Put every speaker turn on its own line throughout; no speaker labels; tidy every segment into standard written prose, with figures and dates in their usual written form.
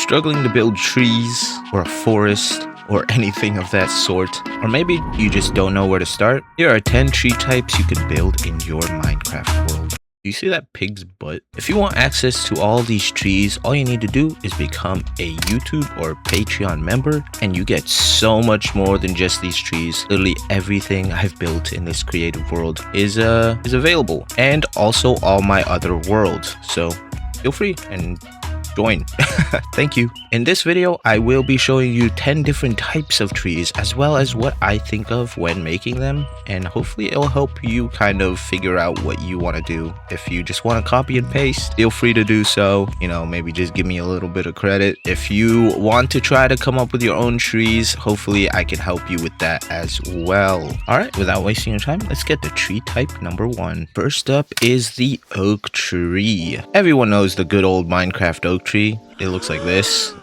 struggling to build trees or a forest or anything of that sort, or maybe you just don't know where to start, here are 10 tree types you can build in your Minecraft world. Do you see that pig's butt? If you want access to all these trees, all you need to do is become a YouTube or Patreon member, and you get so much more than just these trees. Literally everything I've built in this creative world is available, and also all my other worlds. So feel free and join. Thank you. In this video, I will be showing you 10 different types of trees, as well as what I think of when making them, and hopefully it'll help you kind of figure out what you want to do. If you just want to copy and paste, feel free to do so. You know, maybe just give me a little bit of credit. If you want to try to come up with your own trees, hopefully I can help you with that as well. All right, without wasting your time, let's get to tree type number 1. First up is the oak tree. Everyone knows the good old Minecraft oak tree. It looks like this.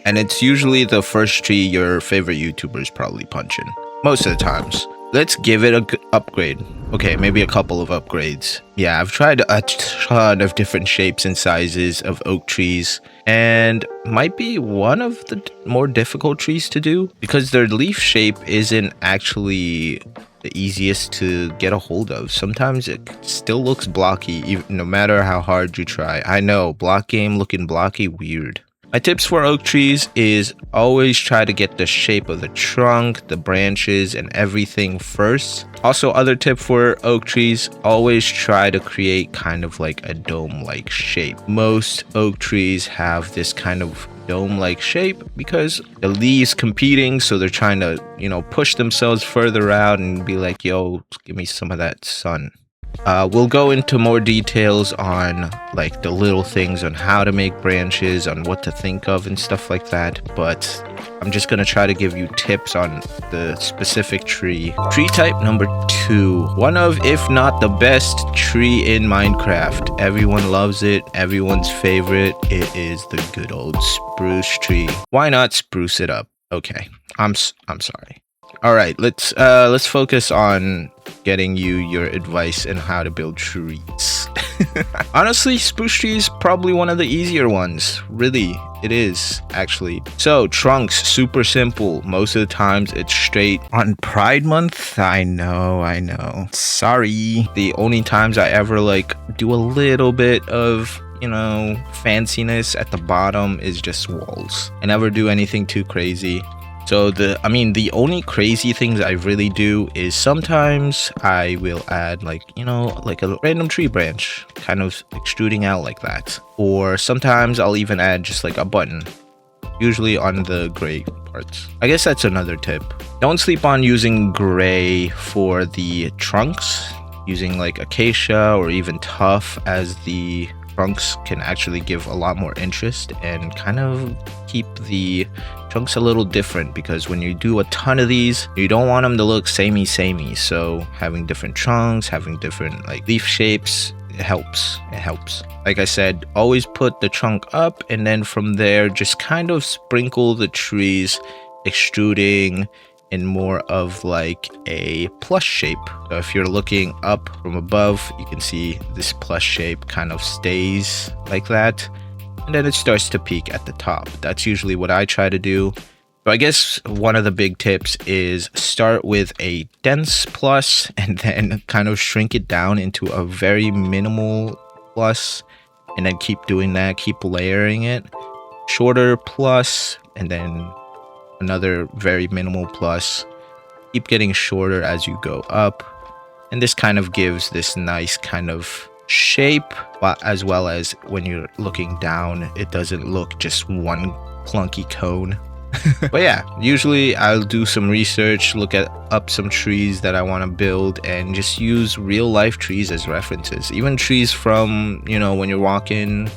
And it's usually the first tree your favorite YouTubers probably punch in. Most of the times. Let's give it a upgrade. Okay, maybe a couple of upgrades. Yeah, I've tried a ton of different shapes and sizes of oak trees, and might be one of the more difficult trees to do because their leaf shape isn't actually the easiest to get a hold of. Sometimes it still looks blocky, even no matter how hard you try. I know, block game looking blocky, weird. My tips for oak trees is always try to get the shape of the trunk, the branches, and everything first. Also, other tip for oak trees, always try to create kind of like a dome-like shape. Most oak trees have this kind of dome-like shape because the leaves competing, so they're trying to, you know, push themselves further out and be like, yo, give me some of that sun. We'll go into more details on like the little things on how to make branches, on what to think of and stuff like that, but I'm just gonna try to give you tips on the specific tree. Tree type number 2. One of, if not the best tree in Minecraft. Everyone loves it, everyone's favorite. It is the good old spruce tree. Why not spruce it up? Okay, I'm sorry. All right, let's focus on getting you your advice on how to build trees. Honestly, spruce tree is probably one of the easier ones. Really, it is actually. So trunks, super simple. Most of the times it's straight. On Pride Month, I know. Sorry. The only times I ever like do a little bit of, you know, fanciness at the bottom is just walls. I never do anything too crazy. So the only crazy things I really do is sometimes I will add like, you know, like a random tree branch kind of extruding out like that. Or sometimes I'll even add just like a button, usually on the gray parts. I guess that's another tip. Don't sleep on using gray for the trunks. Using like acacia or even tuff as the trunks can actually give a lot more interest and kind of keep the trunks a little different, because when you do a ton of these, you don't want them to look samey. So having different trunks, having different like leaf shapes, it helps. Like I said, always put the trunk up, and then from there just kind of sprinkle the trees, extruding in more of like a plus shape. So if you're looking up from above, you can see this plus shape kind of stays like that, and then it starts to peak at the top. That's usually what I try to do. So I guess one of the big tips is start with a dense plus and then kind of shrink it down into a very minimal plus, and then keep doing that, keep layering it. Shorter plus, and then another very minimal plus. Keep getting shorter as you go up, and this kind of gives this nice kind of shape, but as well as when you're looking down, it doesn't look just one clunky cone. But yeah, usually I'll do some research, look up some trees that I want to build, and just use real life trees as references. Even trees from, you know, when you're walking,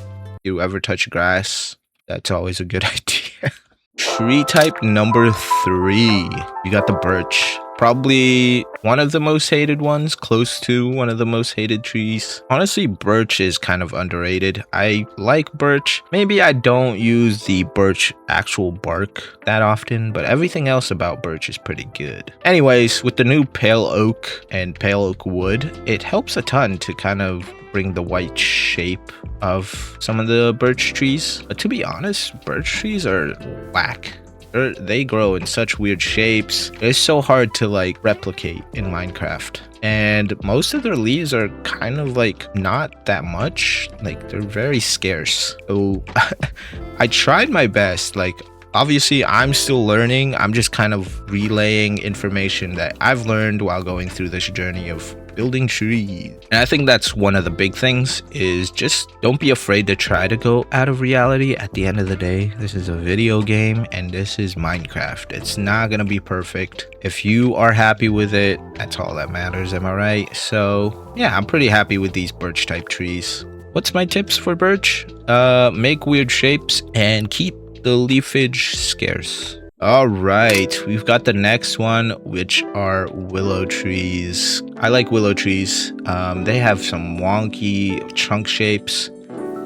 you ever touch grass, that's always a good idea. Tree type number 3. You got the birch. Probably one of the most hated ones, close to one of the most hated trees. Honestly, birch is kind of underrated. I like birch. Maybe I don't use the birch actual bark that often, but everything else about birch is pretty good. Anyways, with the new pale oak and pale oak wood, it helps a ton to kind of bring the white shape of some of the birch trees. But to be honest, birch trees are whack. They grow in such weird shapes. It's so hard to like replicate in Minecraft. And most of their leaves are kind of like not that much. Like they're very scarce. So I tried my best. Like obviously I'm still learning. I'm just kind of relaying information that I've learned while going through this journey of building trees. And I think that's one of the big things is just don't be afraid to try to go out of reality. At the end of the day, this is a video game and this is Minecraft. It's not gonna be perfect. If you are happy with it, that's all that matters, am I right? So yeah, I'm pretty happy with these birch type trees. What's my tips for birch? Make weird shapes and keep the leafage scarce. All right, we've got the next one, which are willow trees. I like willow trees. They have some wonky trunk shapes,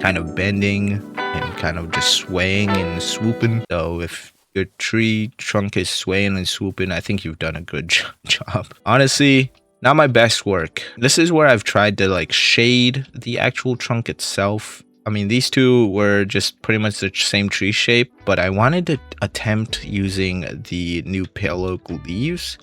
kind of bending and kind of just swaying and swooping. So if your tree trunk is swaying and swooping, I think you've done a good job. Honestly, not my best work. This is where I've tried to like shade the actual trunk itself. I mean, these two were just pretty much the same tree shape, but I wanted to attempt using the new pale oak leaves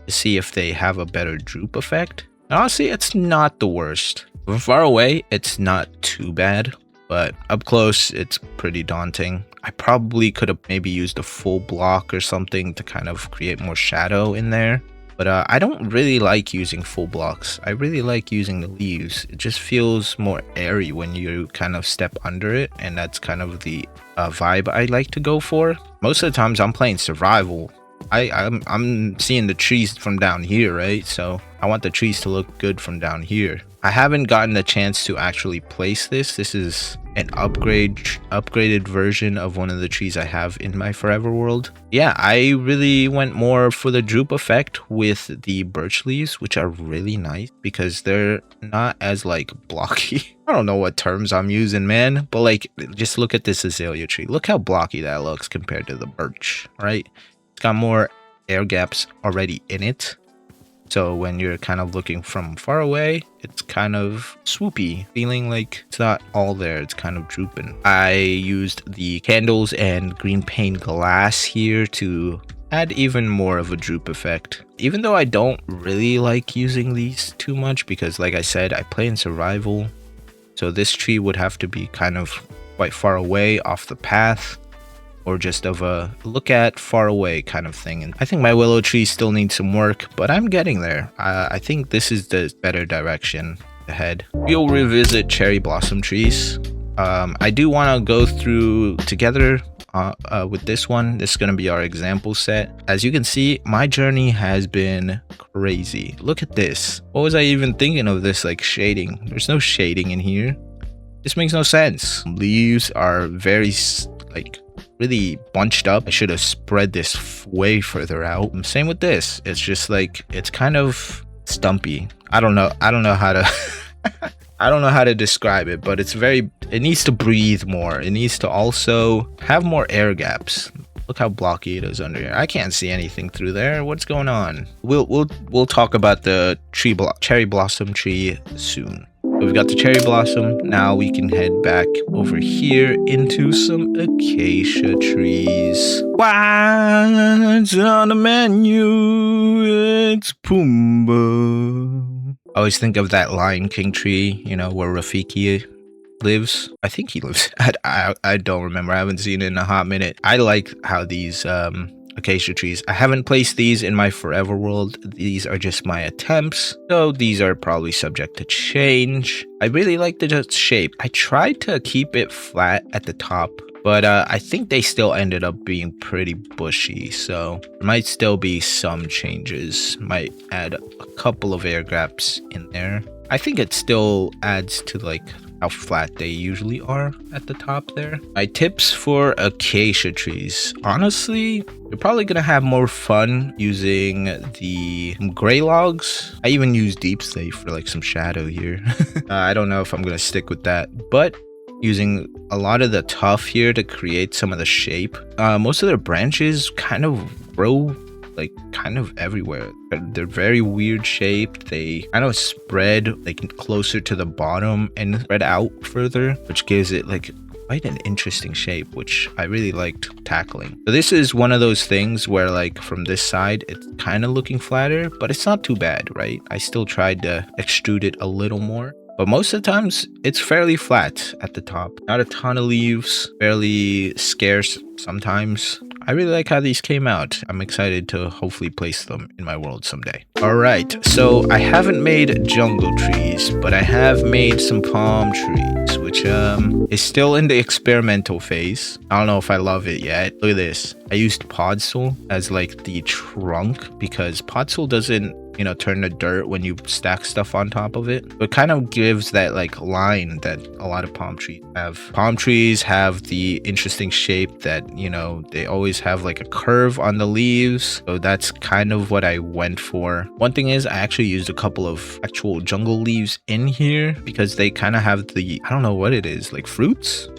to see if they have a better droop effect. And honestly, it's not the worst. From far away, it's not too bad, but up close, it's pretty daunting. I probably could have maybe used a full block or something to kind of create more shadow in there. But I don't really like using full blocks. I really like using the leaves. It just feels more airy when you kind of step under it. And that's kind of the vibe I like to go for. Most of the times I'm playing survival. I'm seeing the trees from down here, right? So I want the trees to look good from down here. I haven't gotten a chance to actually place this. This is an upgraded version of one of the trees I have in my forever world. Yeah, I really went more for the droop effect with the birch leaves, which are really nice because they're not as like blocky. I don't know what terms I'm using, man, but like just look at this azalea tree. Look how blocky that looks compared to the birch, right? It's got more air gaps already in it. So when you're kind of looking from far away, it's kind of swoopy, feeling like it's not all there. It's kind of drooping. I used the candles and green pane glass here to add even more of a droop effect. Even though I don't really like using these too much because like I said, I play in survival. So this tree would have to be kind of quite far away off the path, or just of a look at far away kind of thing. And I think my willow tree still needs some work, but I'm getting there. I think this is the better direction ahead. We'll revisit cherry blossom trees. I do want to go through together with this one. This is going to be our example set. As you can see, my journey has been crazy. Look at this. What was I even thinking of this like shading? There's no shading in here. This makes no sense. Leaves are very like really bunched up. I should have spread this way further out. Same with this. It's just like it's kind of stumpy. I don't know how to I don't know how to describe it, but it needs to breathe more. It needs to also have more air gaps. Look how blocky it is under here. I can't see anything through there. What's going on? We'll talk about the cherry blossom tree soon. We've got the cherry blossom. Now we can head back over here into some acacia trees. What's on the menu? It's Pumbaa. I always think of that Lion King tree, you know, where Rafiki lives. I think he lives. I don't remember. I haven't seen it in a hot minute. I like how these acacia trees. I haven't placed these in my forever world. These are just my attempts, so these are probably subject to change. I really like the shape. I tried to keep it flat at the top, but I think they still ended up being pretty bushy, so there might still be some changes. Might add a couple of air gaps in there. I think it still adds to like how flat they usually are at the top there. My tips for acacia trees. Honestly, you're probably gonna have more fun using the gray logs. I even use deep slate for like some shadow here. I don't know if I'm gonna stick with that, but using a lot of the tuff here to create some of the shape. Most of their branches kind of grow like kind of everywhere. They're very weird shaped. They kind of spread like closer to the bottom and spread out further, which gives it like quite an interesting shape, which I really liked tackling. So this is one of those things where like from this side it's kind of looking flatter, but it's not too bad, right? I still tried to extrude it a little more, but most of the times it's fairly flat at the top. Not a ton of leaves, fairly scarce sometimes. I really like how these came out. I'm excited to hopefully place them in my world someday. All right, so I haven't made jungle trees, but I have made some palm trees, which is still in the experimental phase. I don't know if I love it yet. Look at this. I used podzol as like the trunk because podzol doesn't, you know, turn to dirt when you stack stuff on top of it. It kind of gives that like line that a lot of palm trees have. Palm trees have the interesting shape that, you know, they always have like a curve on the leaves. So that's kind of what I went for. One thing is I actually used a couple of actual jungle leaves in here because they kind of have the, I don't know what it is, like fruits?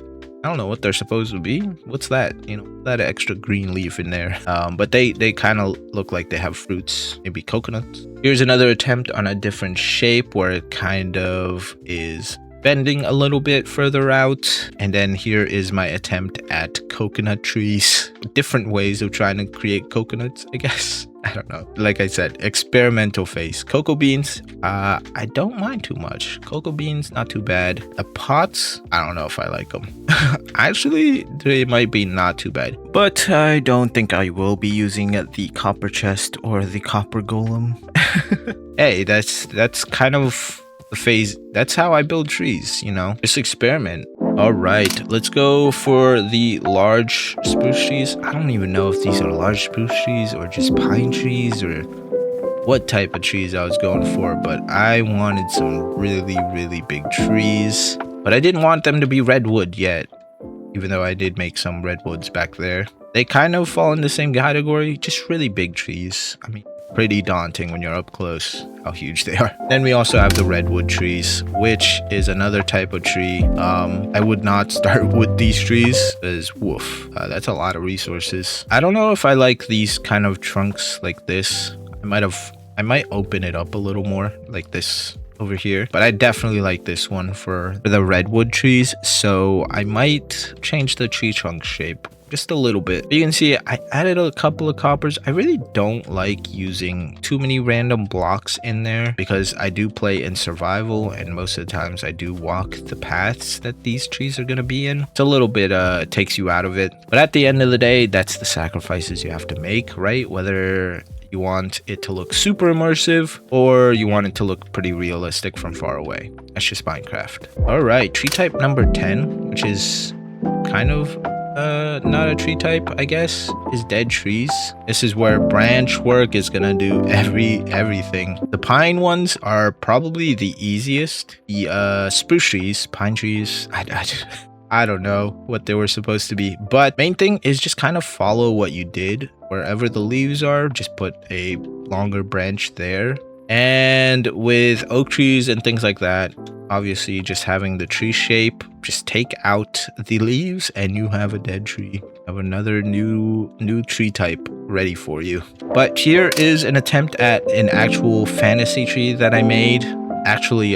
I don't know what they're supposed to be. What's that? You know, that extra green leaf in there. But they kind of look like they have fruits, maybe coconuts. Here's another attempt on a different shape where it kind of is bending a little bit further out. And then here is my attempt at coconut trees. Different ways of trying to create coconuts, I guess. I don't know. Like I said, experimental phase. Cocoa beans, I don't mind too much. Cocoa beans, not too bad. The pots, I don't know if I like them. Actually, they might be not too bad. But I don't think I will be using the copper chest or the copper golem. Hey, that's kind of the phase. That's how I build trees, you know? Just experiment. All right, let's go for the large spruce trees. I don't even know if these are large spruce trees or just pine trees or what type of trees I was going for, but I wanted some really, really big trees. But I didn't want them to be redwood yet, even though I did make some redwoods back there. They kind of fall in the same category, just really big trees. I mean, pretty daunting when you're up close how huge they are. Then we also have the redwood trees, which is another type of tree. I would not start with these trees because woof, that's a lot of resources. I don't know if I like these kind of trunks like this. I might open it up a little more like this over here, but I definitely like this one for the redwood trees, so I might change the tree trunk shape just a little bit. You can see I added a couple of coppers. I really don't like using too many random blocks in there because I do play in survival and most of the times I do walk the paths that these trees are going to be in. It's a little bit takes you out of it, but at the end of the day, that's the sacrifices you have to make, right? Whether you want it to look super immersive or you want it to look pretty realistic from far away. That's just Minecraft. All right, tree type number 10, which is kind of not a tree type, I guess, is dead trees. This is where branch work is gonna do everything. The pine ones are probably the easiest. The spruce trees, pine trees, I don't know what they were supposed to be, but main thing is just kind of follow what you did. Wherever the leaves are, just put a longer branch there. And with oak trees and things like that, obviously just having the tree shape, just take out the leaves and you have a dead tree. You have another new tree type ready for you. But here is an attempt at an actual fantasy tree that I made, actually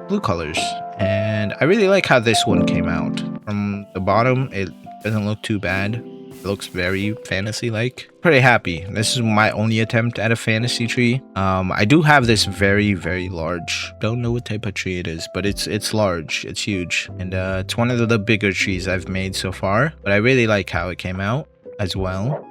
blue colors. And I really like how this one came out. From the bottom, it doesn't look too bad. It looks very fantasy-like. Pretty happy. This is my only attempt at a fantasy tree. I do have this very, very large. Don't know what type of tree it is, but it's large. It's huge. And it's one of the bigger trees I've made so far. But I really like how it came out as well.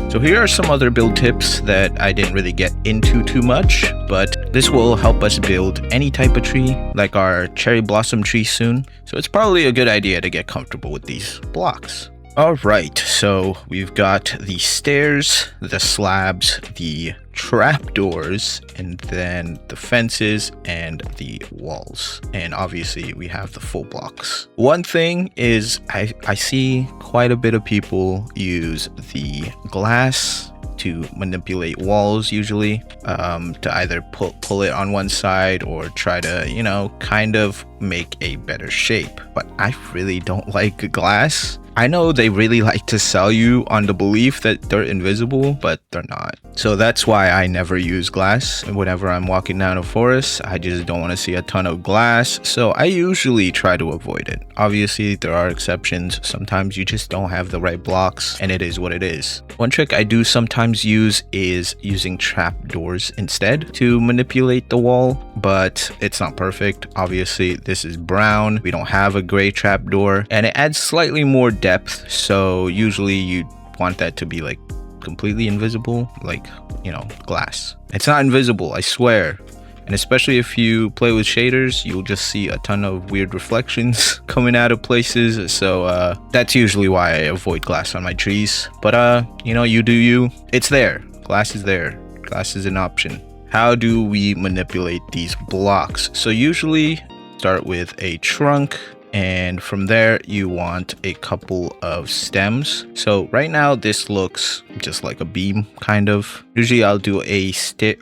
So here are some other build tips that I didn't really get into too much, but this will help us build any type of tree, like our cherry blossom tree soon. So it's probably a good idea to get comfortable with these blocks. All right, so we've got the stairs, the slabs, the trapdoors, and then the fences and the walls. And obviously we have the full blocks. One thing is I see quite a bit of people use the glass to manipulate walls, usually to either pull it on one side or try to, you know, kind of make a better shape. But I really don't like glass. I know they really like to sell you on the belief that they're invisible, but they're not. So that's why I never use glass. Whenever I'm walking down a forest, I just don't want to see a ton of glass. So I usually try to avoid it. Obviously, there are exceptions. Sometimes you just don't have the right blocks, and it is what it is. One trick I do sometimes use is using trapdoors instead to manipulate the wall, but it's not perfect. Obviously, this is brown. We don't have a gray trapdoor, and it adds slightly more depth. So usually you want that to be like completely invisible, like, you know, glass. It's not invisible, I swear. And especially if you play with shaders, you'll just see a ton of weird reflections coming out of places. So that's usually why I avoid glass on my trees. But you know, you do you. It's there. Glass is there. Glass is an option. How do we manipulate these blocks? So usually start with a trunk, and from there you want a couple of stems. So right now this looks just like a beam, kind of. Usually I'll do a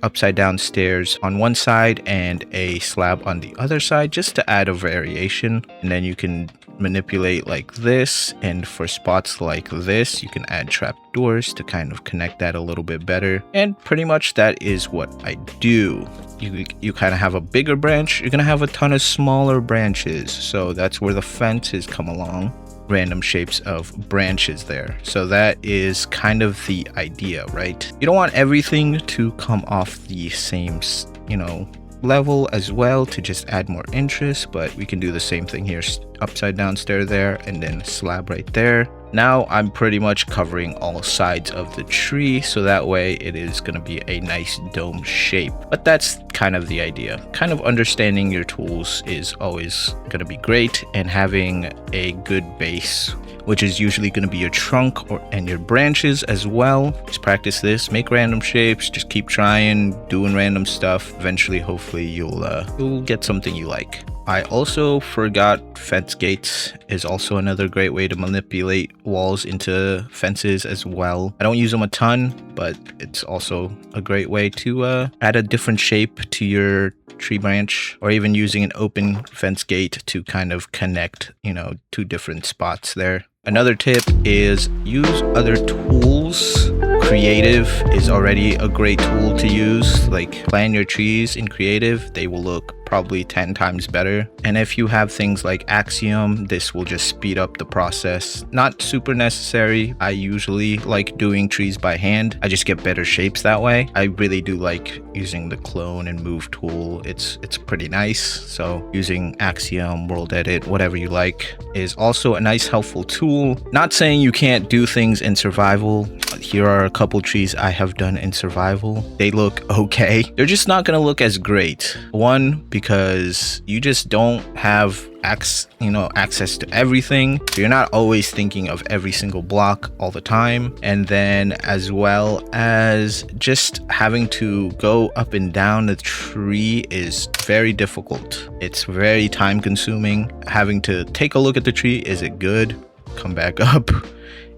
upside down stairs on one side and a slab on the other side, just to add a variation. And then you can manipulate like this, and for spots like this you can add trapdoors to kind of connect that a little bit better. And pretty much that is what I do. You kind of have a bigger branch, you're gonna have a ton of smaller branches, so that's where the fences come along. Random shapes of branches there. So that is kind of the idea, right? You don't want everything to come off the same, you know, level as well, to just add more interest, but we can do the same thing here. Upside down stair there, and then slab right there. Now I'm pretty much covering all sides of the tree, so that way it is going to be a nice dome shape. But that's kind of the idea. Kind of understanding your tools is always going to be great, and having a good base, which is usually going to be your trunk and your branches as well. Just practice this, make random shapes, just keep trying, doing random stuff. Eventually, hopefully you'll get something you like. I also forgot fence gates is also another great way to manipulate walls into fences as well. I don't use them a ton, but it's also a great way to add a different shape to your tree branch, or even using an open fence gate to kind of connect, you know, two different spots there. Another tip is use other tools. Creative is already a great tool to use. Like, plan your trees in Creative, they will look probably 10 times better. And if you have things like Axiom, this will just speed up the process. Not super necessary. I usually like doing trees by hand. I just get better shapes that way. I really do like using the clone and move tool. It's pretty nice. So using Axiom, World Edit, whatever you like, is also a nice helpful tool. Not saying you can't do things in survival. Here are a couple trees I have done in survival. They look okay. They're just not gonna look as great. One, because you just don't have access to everything. You're not always thinking of every single block all the time. And then as well as just having to go up and down the tree is very difficult. It's very time consuming. Having to take a look at the tree, is it good? Come back up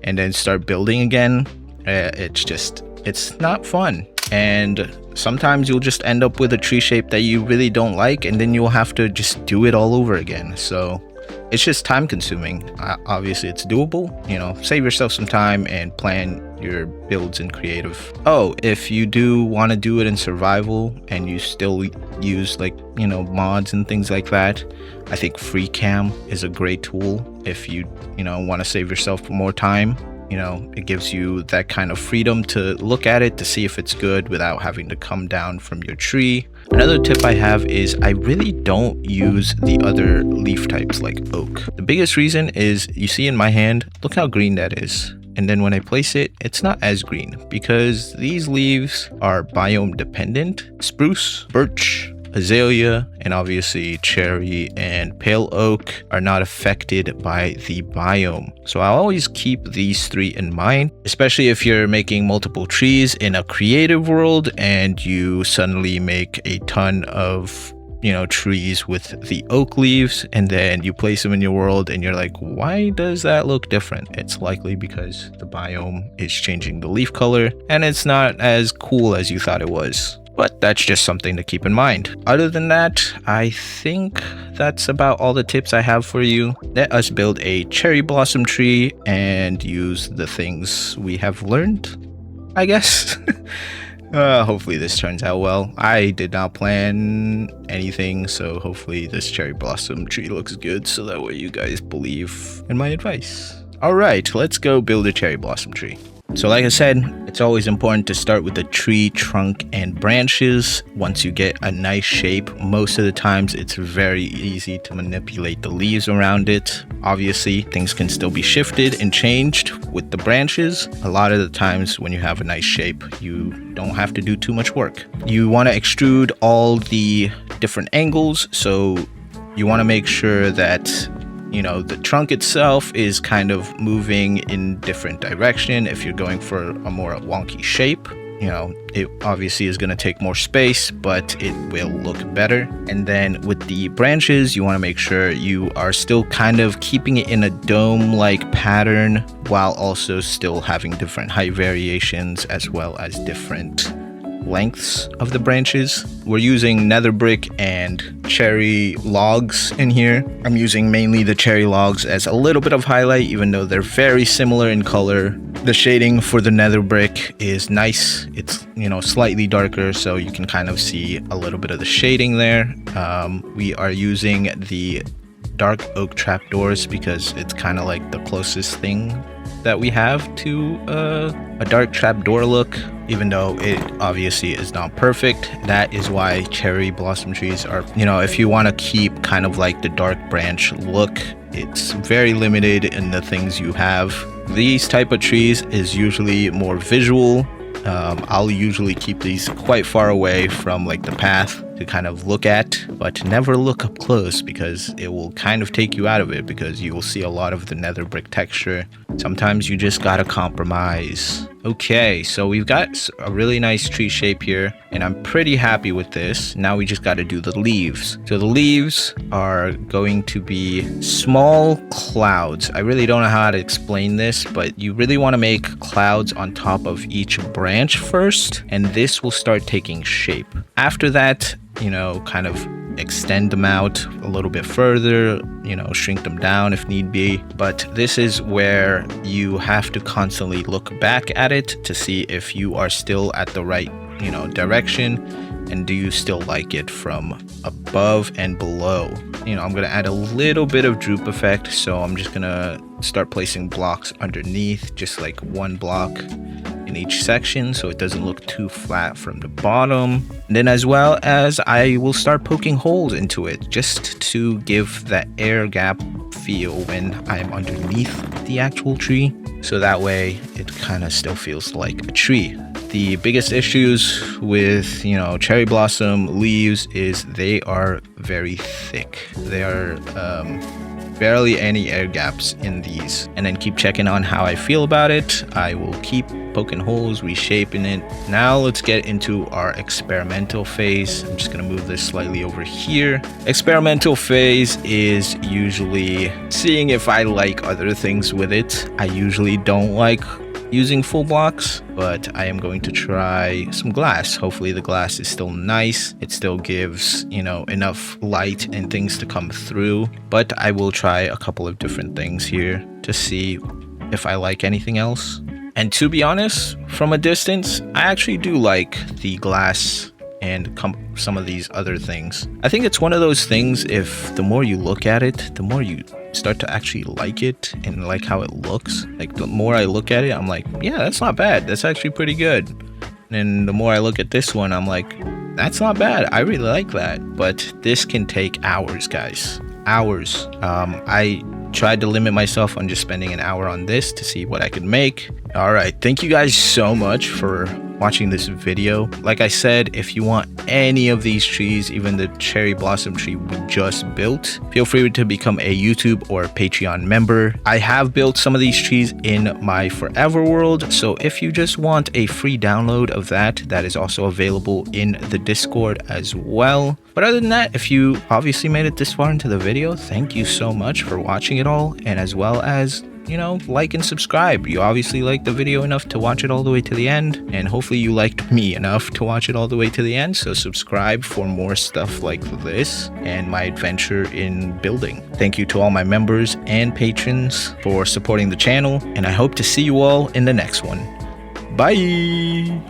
and then start building again. It's not fun. And sometimes you'll just end up with a tree shape that you really don't like, and then you'll have to just do it all over again. So it's just time consuming. Obviously it's doable, you know, save yourself some time and plan your builds in Creative. Oh, if you do want to do it in survival and you still use, like, you know, mods and things like that, I think Free Cam is a great tool. If you want to save yourself more time, you know, it gives you that kind of freedom to look at it to see if it's good without having to come down from your tree. Another tip I have is I really don't use the other leaf types like oak. The biggest reason is, you see in my hand, look how green that is. And then when I place it, it's not as green because these leaves are biome dependent. Spruce, birch, azalea, and obviously cherry and pale oak are not affected by the biome. So I'll always keep these three in mind, especially if you're making multiple trees in a creative world and you suddenly make a ton of trees with the oak leaves, and then you place them in your world and you're like, why does that look different? It's likely because the biome is changing the leaf color and it's not as cool as you thought it was. But that's just something to keep in mind. Other than that, I think that's about all the tips I have for you. Let us build a cherry blossom tree and use the things we have learned, I guess. Hopefully this turns out well. I did not plan anything, so hopefully this cherry blossom tree looks good so that way you guys believe in my advice. Alright, let's go build a cherry blossom tree. So like I said, it's always important to start with the tree trunk and branches. Once you get a nice shape, most of the times it's very easy to manipulate the leaves around it. Obviously, things can still be shifted and changed with the branches. A lot of the times when you have a nice shape, you don't have to do too much work. You want to extrude all the different angles, so you want to make sure that the trunk itself is kind of moving in different direction. If you're going for a more wonky shape, it obviously is going to take more space, but it will look better. And then with the branches, you want to make sure you are still kind of keeping it in a dome-like pattern while also still having different height variations as well as different lengths of the branches. We're using nether brick and cherry logs in here. I'm using mainly the cherry logs as a little bit of highlight, even though they're very similar in color. The shading for the nether brick is nice. It's slightly darker, so you can kind of see a little bit of the shading there. We are using the dark oak trapdoors because it's kind of like the closest thing that we have to a dark trapdoor look, even though it obviously is not perfect. That is why cherry blossom trees are, if you want to keep kind of like the dark branch look, it's very limited in the things you have. These type of trees is usually more visual. I'll usually keep these quite far away from like the path to kind of look at, but never look up close because it will kind of take you out of it, because you will see a lot of the nether brick texture. Sometimes you just gotta compromise. Okay, so we've got a really nice tree shape here, and I'm pretty happy with this. Now we just gotta do the leaves. So the leaves are going to be small clouds. I really don't know how to explain this, but you really want to make clouds on top of each branch first, and this will start taking shape. After that, kind of extend them out a little bit further, shrink them down if need be. But this is where you have to constantly look back at it to see if you are still at the right, direction, and do you still like it from above and below. I'm gonna add a little bit of droop effect, so I'm just gonna start placing blocks underneath, just like one block in each section so it doesn't look too flat from the bottom. And then as well as I will start poking holes into it just to give that air gap feel when I'm underneath the actual tree, so that way it kind of still feels like a tree. The biggest issues with cherry blossom leaves is they are very thick. They are barely any air gaps in these. And then keep checking on how I feel about it. I will keep poking holes, reshaping it. Now let's get into our experimental phase. I'm just gonna move this slightly over here. Experimental phase is usually seeing if I like other things with it. I usually don't like using full blocks, but I am going to try some glass. Hopefully the glass is still nice. It still gives, enough light and things to come through, but I will try a couple of different things here to see if I like anything else. And to be honest, from a distance, I actually do like the glass and some of these other things. I think it's one of those things, if the more you look at it, the more you start to actually like it and like how it looks. Like the more I look at it, I'm like, yeah, that's not bad. That's actually pretty good. And the more I look at this one, I'm like, that's not bad. I really like that. But this can take hours, guys. Hours. I tried to limit myself on just spending an hour on this to see what I could make. All right, thank you guys so much for watching this video. Like I said, if you want any of these trees, even the cherry blossom tree we just built, feel free to become a YouTube or Patreon member. I have built some of these trees in my Forever world, so if you just want a free download of that, that is also available in the Discord as well. But other than that, if you obviously made it this far into the video, thank you so much for watching it all, and as well as, you know, like and subscribe. You obviously liked the video enough to watch it all the way to the end, and hopefully you liked me enough to watch it all the way to the end, so subscribe for more stuff like this and my adventure in building. Thank you to all my members and patrons for supporting the channel, and I hope to see you all in the next one. Bye!